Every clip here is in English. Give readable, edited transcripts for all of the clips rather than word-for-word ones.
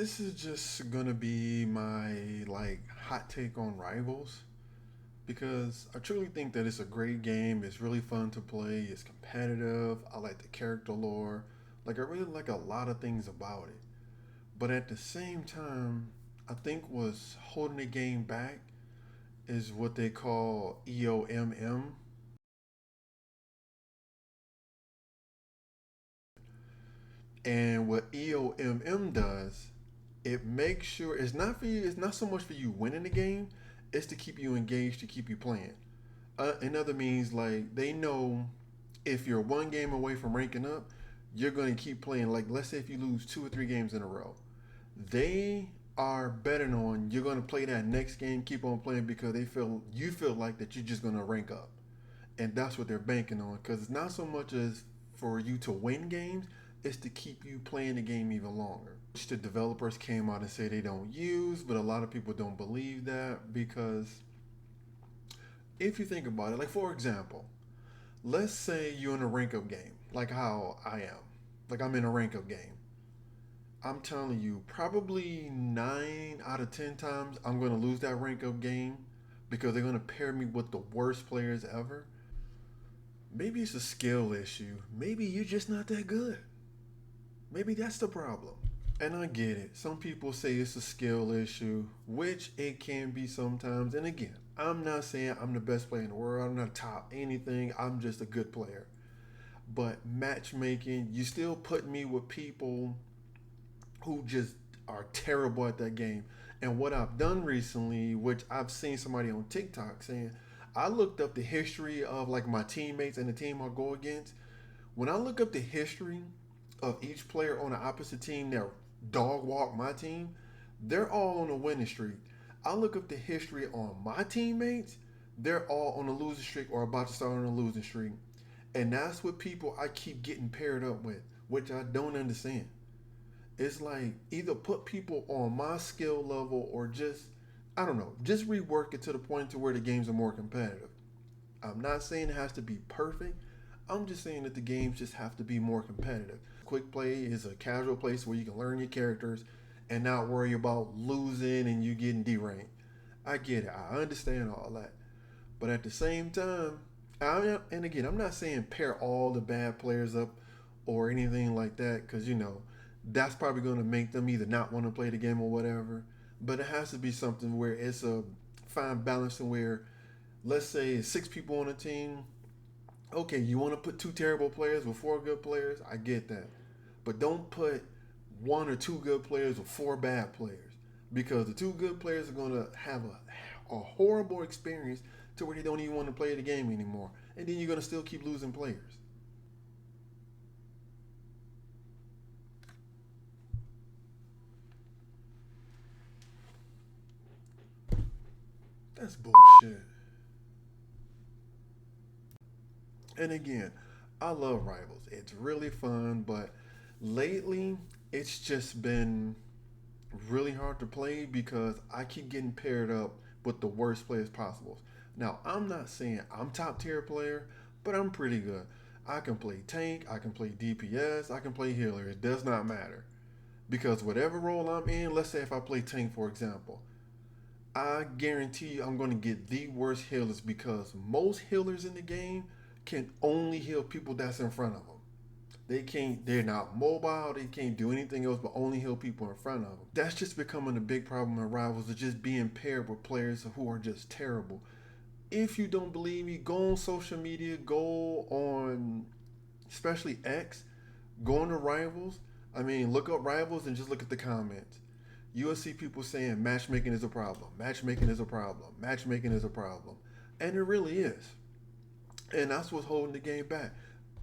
This is just gonna be my hot take on Rivals because I truly think that it's a great game. It's really fun to play. It's competitive. I like the character lore. I really like a lot of things about it. But at the same time, I think what's holding the game back is what they call EOMM. And what EOMM does, it makes sure it's not for you. It's not so much for you winning the game. It's to keep you engaged, to keep you playing. In other means, they know if you're one game away from ranking up, you're going to keep playing. Like, let's say if you lose two or three games in a row, they are betting on you're going to play that next game, keep on playing because they feel you feel like that you're just going to rank up, and that's what they're banking on. Because it's not so much as for you to win games, it's to keep you playing the game even longer. Which the developers came out and say they don't use, but a lot of people don't believe that because if you think about it, like for example, let's say you're in a rank up game, like how I am. Like I'm in a rank up game. I'm telling you, probably 9 out of 10 times I'm gonna lose that rank up game because they're gonna pair me with the worst players ever. Maybe it's a skill issue. Maybe you're just not that good. Maybe that's the problem. And I get it. Some people say it's a skill issue, which it can be sometimes. And again, I'm not saying I'm the best player in the world. I'm not top anything. I'm just a good player. But matchmaking, you still put me with people who just are terrible at that game. And what I've done recently, which I've seen somebody on TikTok saying, I looked up the history of like my teammates and the team I go against. When I look up the history of each player on the opposite team that dog walk my team, they're all on a winning streak. I look up the history on my teammates, they're all on a losing streak or about to start on a losing streak. And that's what people I keep getting paired up with, which I don't understand. It's like either put people on my skill level or just I don't know, just rework it to the point to where the games are more competitive. I'm not saying it has to be perfect. I'm just saying that the games just have to be more competitive. Quick play is a casual place where you can learn your characters and not worry about losing and you getting deranked. I get it. I understand all that. But at the same time, and again, I'm not saying pair all the bad players up or anything like that because, that's probably going to make them either not want to play the game or whatever. But it has to be something where it's a fine balance and where, let's say, six people on a team. Okay, you want to put two terrible players with four good players? I get that. But don't put one or two good players with four bad players because the two good players are going to have a horrible experience to where they don't even want to play the game anymore. And then you're going to still keep losing players. That's bullshit. And again, I love Rivals. It's really fun, but lately it's just been really hard to play because I keep getting paired up with the worst players possible. Now, I'm not saying I'm top tier player, but I'm pretty good. I can play tank, I can play DPS, I can play healer. It does not matter. Because whatever role I'm in, let's say if I play tank for example, I guarantee you I'm going to get the worst healers because most healers in the game can only heal people that's in front of them. They're not mobile, they can't do anything else but only heal people in front of them. That's just becoming a big problem in Rivals of just being paired with players who are just terrible. If you don't believe me, go on social media, go on, especially X, go on to Rivals. I mean, look up Rivals and just look at the comments. You will see people saying matchmaking is a problem, matchmaking is a problem, matchmaking is a problem. And it really is. And that's what's holding the game back.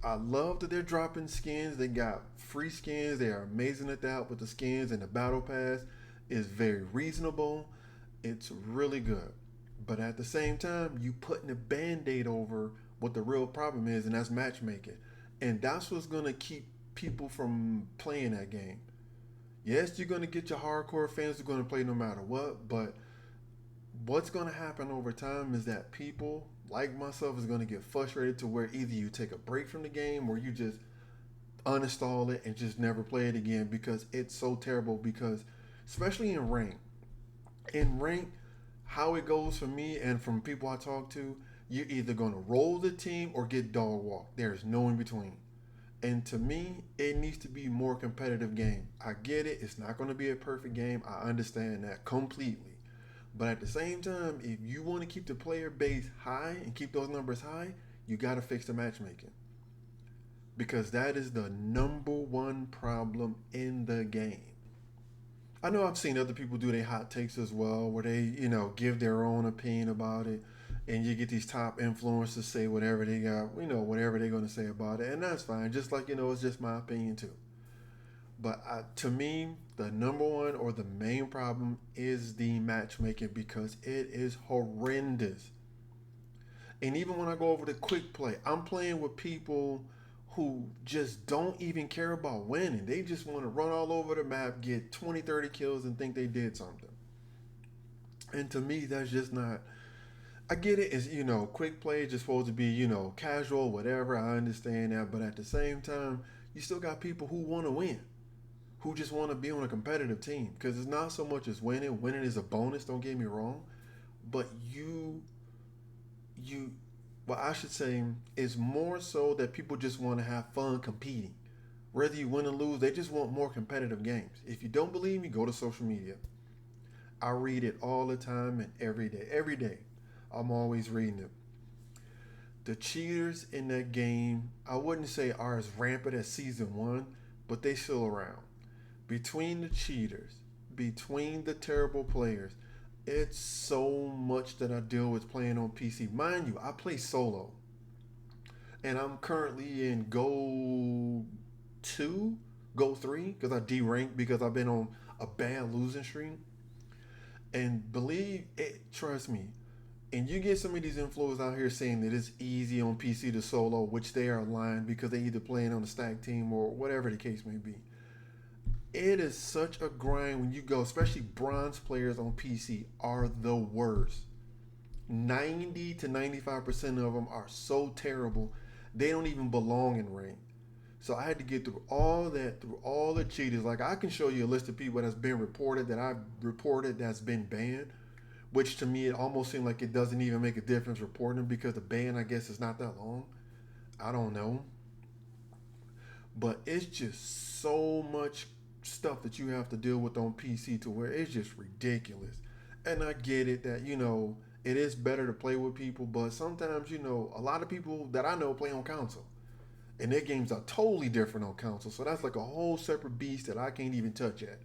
I love that they're dropping skins. They got free skins. They are amazing at that with the skins, and the battle pass is very reasonable. It's really good. But at the same time, you putting a band-aid over what the real problem is, and that's matchmaking. And that's what's gonna keep people from playing that game. Yes, you're gonna get your hardcore fans who are gonna play no matter what, but what's going to happen over time is that people like myself is going to get frustrated to where either you take a break from the game or you just uninstall it and just never play it again because it's so terrible because especially in rank. In rank, how it goes for me and from people I talk to, you're either going to roll the team or get dog walked. There's no in between. And to me, it needs to be more competitive game. I get it. It's not going to be a perfect game. I understand that completely. But at the same time, if you want to keep the player base high and keep those numbers high, you got to fix the matchmaking. Because that is the number one problem in the game. I know I've seen other people do their hot takes as well, where they, give their own opinion about it. And you get these top influencers say whatever they got, whatever they're going to say about it. And that's fine. Just like, it's just my opinion too. But to me, the number one or the main problem is the matchmaking because it is horrendous. And even when I go over to quick play, I'm playing with people who just don't even care about winning. They just want to run all over the map, get 20, 30 kills, and think they did something. And to me, that's just not. I get it. It's, quick play is just supposed to be, casual, whatever. I understand that. But at the same time, you still got people who want to win, who just want to be on a competitive team. Because it's not so much as winning. Winning is a bonus, don't get me wrong. But what I should say is more so that people just want to have fun competing. Whether you win or lose, they just want more competitive games. If you don't believe me, go to social media. I read it all the time and every day. Every day, I'm always reading it. The cheaters in that game, I wouldn't say are as rampant as season one, but they still around. Between the cheaters, between the terrible players, it's so much that I deal with playing on PC. Mind you, I play solo. And I'm currently in Gold 2, Gold 3, because I deranked because I've been on a bad losing streak. And believe it, trust me, and you get some of these influencers out here saying that it's easy on PC to solo, which they are lying because they either playing on a stack team or whatever the case may be. It is such a grind when you go, especially bronze players on PC are the worst. 90 to 95% of them are so terrible, they don't even belong in rank. So I had to get through all that, through all the cheaters. Like I can show you a list of people that's been reported, that I've reported that's been banned, which to me it almost seemed like it doesn't even make a difference reporting them because the ban I guess is not that long. I don't know. But it's just so much stuff that you have to deal with on PC to where it's just ridiculous. And I get it that, it is better to play with people, but sometimes, a lot of people that I know play on console. And their games are totally different on console. So that's like a whole separate beast that I can't even touch yet.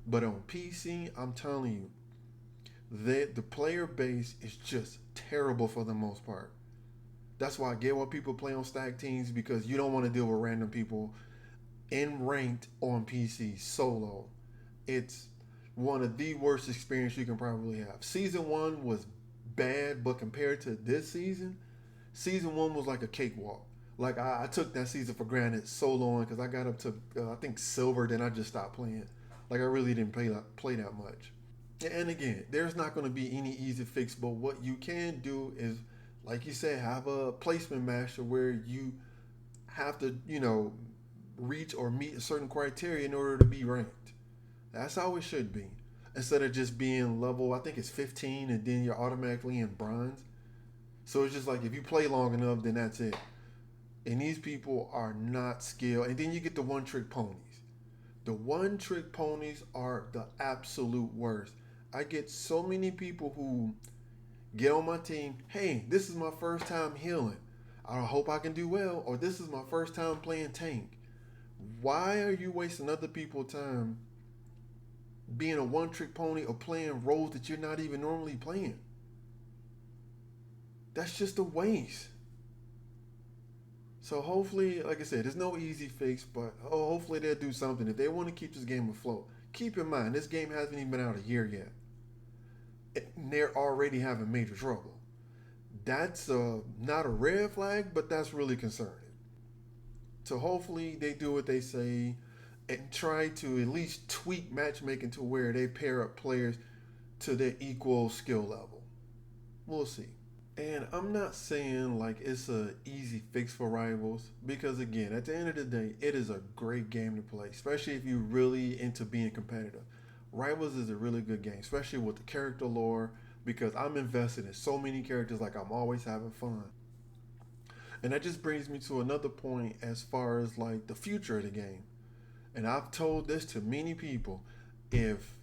But on PC, I'm telling you, the player base is just terrible for the most part. That's why I get why people play on stack teams because you don't want to deal with random people in ranked on PC solo. It's one of the worst experiences you can probably have. Season one was bad, but compared to this season, season one was like a cakewalk. Like I took that season for granted so long because I got up to I think silver, then I just stopped playing. Like I really didn't play that much. And again, there's not going to be any easy fix, but what you can do is, like you said, have a placement master where you have to, reach or meet a certain criteria in order to be ranked. That's how it should be. Instead of just being level, I think it's 15 and then you're automatically in bronze. So it's just like if you play long enough, then that's it. And these people are not skilled. And then you get the one trick ponies. The one trick ponies are the absolute worst. I get so many people who get on my team. Hey, this is my first time healing. I hope I can do well. Or this is my first time playing tank. Why are you wasting other people's time being a one trick pony or playing roles that you're not even normally playing? That's just a waste. So hopefully, like I said, there's no easy fix, but hopefully they'll do something. If they want to keep this game afloat, keep in mind, this game hasn't even been out a year yet. And they're already having major trouble. That's not a red flag, but that's really concerning. So hopefully they do what they say and try to at least tweak matchmaking to where they pair up players to their equal skill level. We'll see. And I'm not saying like it's a easy fix for rivals because again, at the end of the day, it is a great game to play, especially if you're really into being competitive. Rivals is a really good game, especially with the character lore, because I'm invested in so many characters, like I'm always having fun. And that just brings me to another point as far as like the future of the game. And I've told this to many people. If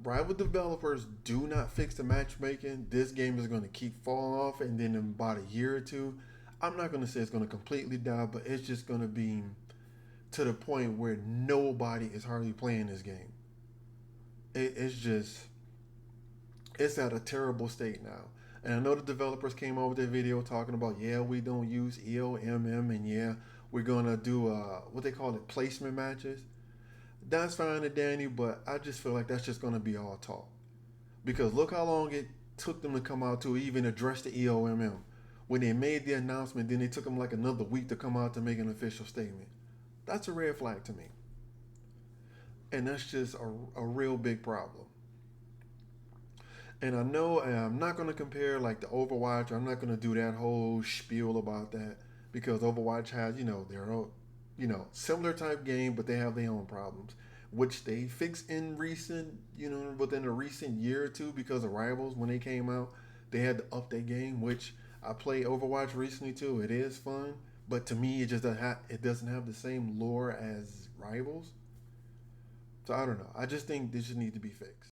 rival developers do not fix the matchmaking, this game is going to keep falling off, and then in about a year or two, I'm not going to say it's going to completely die, but it's just going to be to the point where nobody is hardly playing this game. It's just, it's at a terrible state now. And I know the developers came out with their video talking about, yeah, we don't use EOMM, and yeah, we're gonna do what they call it, placement matches. That's fine and dandy, but I just feel like that's just gonna be all talk. Because look how long it took them to come out to even address the EOMM. When they made the announcement, then it took them like another week to come out to make an official statement. That's a red flag to me. And that's just a real big problem. And I know I'm not going to compare like the Overwatch. I'm not going to do that whole spiel about that, because Overwatch has, their own, similar type game, but they have their own problems, which they fixed in recent, within a recent year or two, because of Rivals. When they came out, they had to up their game, which I played Overwatch recently too. It is fun, but to me, it doesn't have the same lore as Rivals. So I don't know. I just think this just needs to be fixed.